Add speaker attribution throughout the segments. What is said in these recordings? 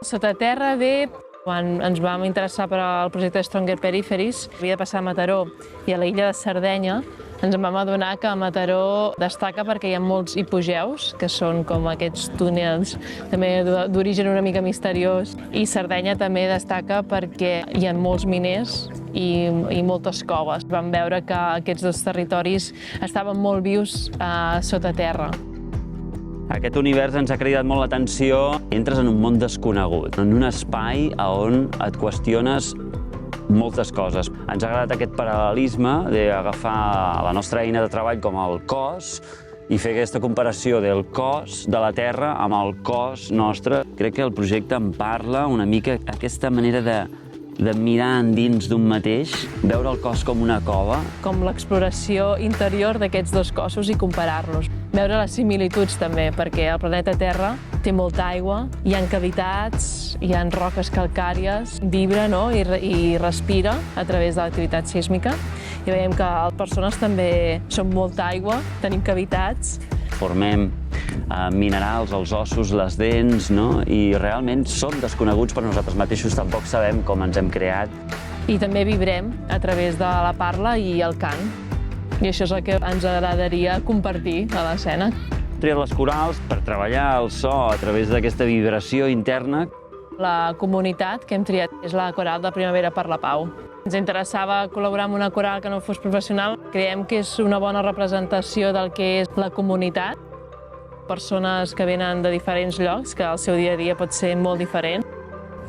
Speaker 1: Sota terra ve quan ens vam interessar per al projecte Stronger Peripheries. Havia de passar a Mataró i a l'illa de Sardenya. Ens en vam adonar que Mataró destaca perquè hi ha molts hipogeus, que són com aquests túnels també d'origen una mica misteriós. I Sardenya també destaca perquè hi ha molts miners i moltes coves. Vam veure que aquests dos territoris estaven molt vius sota terra.
Speaker 2: Aquest univers ens ha cridat molt l'atenció. Entres en un món desconegut, en un espai on et qüestiones moltes coses. Ens ha agradat aquest paral·lelisme d'agafar la nostra eina de treball com el cos i fer aquesta comparació del cos de la Terra amb el cos nostre. Crec que el projecte en parla una mica aquesta manera de mirar endins d'un mateix, veure el cos com una cova. Com l'exploració interior d'aquests dos cossos i comparar-los. Veure les similituds també, perquè el planeta Terra té molta aigua, hi ha cavitats, hi ha roques calcàries, vibra i respira a través de l'activitat sísmica. I veiem que les persones també som molta aigua, tenim cavitats. Formem minerals, els ossos, les dents, i realment som desconeguts per nosaltres mateixos, tampoc sabem com ens hem creat. I també vibrem a través de la parla i el cant. I això és el que ens agradaria compartir a l'escena. Hem triat les corals per treballar el so a través d'aquesta vibració interna. La comunitat que hem triat és la coral de Primavera per la Pau. Ens interessava col·laborar amb una coral que no fos professional. Creiem que és una bona representació del que és la comunitat. Persones que venen de diferents llocs, que el seu dia a dia pot ser molt diferent.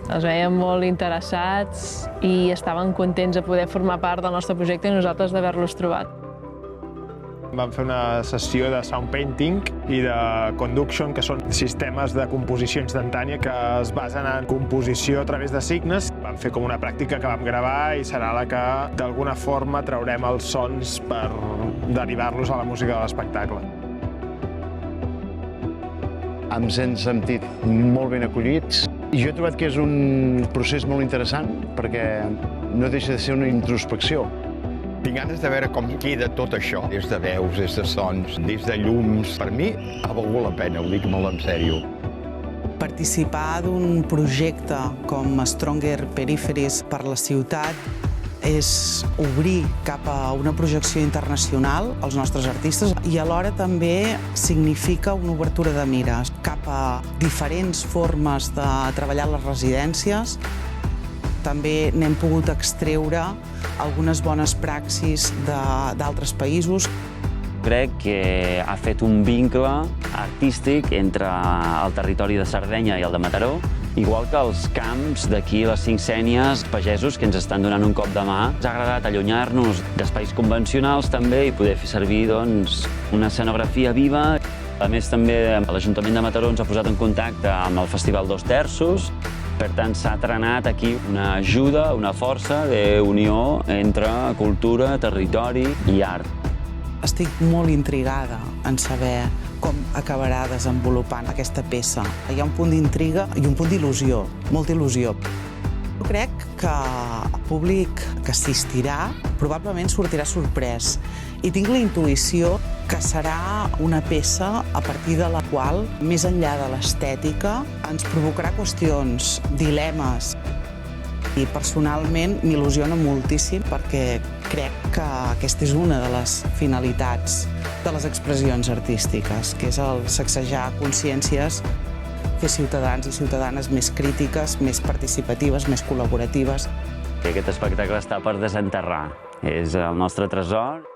Speaker 2: Els veiem molt interessats i estaven contents de poder formar part del nostre projecte i nosaltres d'haver-los trobat.
Speaker 3: Vam fer una sessió de sound painting i de conduction, que són sistemes de composició instantània que es basen en composició a través de signes. Vam fer com una pràctica que vam gravar i serà la que d'alguna forma traurem els sons per derivar-los a la música de l'espectacle.
Speaker 4: Ens hem sentit molt ben acollits. Jo he trobat que és un procés molt interessant perquè no deixa de ser una introspecció.
Speaker 5: Tinc ganes de veure com queda tot això, des de veus, des de sons, des de llums. Per mi ha valgut la pena, ho dic molt en sèrio.
Speaker 6: Participar d'un projecte com Stronger Peripheries per la ciutat és obrir cap a una projecció internacional als nostres artistes i alhora també significa una obertura de mires cap a diferents formes de treballar a les residències. També n'hem pogut extreure algunes bones praxis d'altres països.
Speaker 2: Crec que ha fet un vincle artístic entre el territori de Sardenya i el de Mataró, igual que els camps d'aquí, les 5 sénies, pagesos que ens estan donant un cop de mà. Ens ha agradat allunyar-nos d'espais convencionals també i poder fer servir una escenografia viva. A més, també l'Ajuntament de Mataró ens ha posat en contacte amb el Festival Dos Terços. Per tant, s'ha trenat aquí una ajuda, una força d'unió entre cultura, territori i art.
Speaker 6: Estic molt intrigada en saber com acabarà desenvolupant aquesta peça. Hi ha un punt d'intriga i un punt d'il·lusió, molta il·lusió. Crec que el públic que assistirà probablement sortirà sorprès i tinc la intuïció que serà una peça a partir de la qual, més enllà de l'estètica, ens provocarà qüestions, dilemes. I personalment m'il·lusiona moltíssim perquè crec que aquesta és una de les finalitats de les expressions artístiques, que és el sacsejar consciències, fer ciutadans i ciutadanes més crítiques, més participatives, més col·laboratives.
Speaker 2: Aquest espectacle està per desenterrar. És el nostre tresor.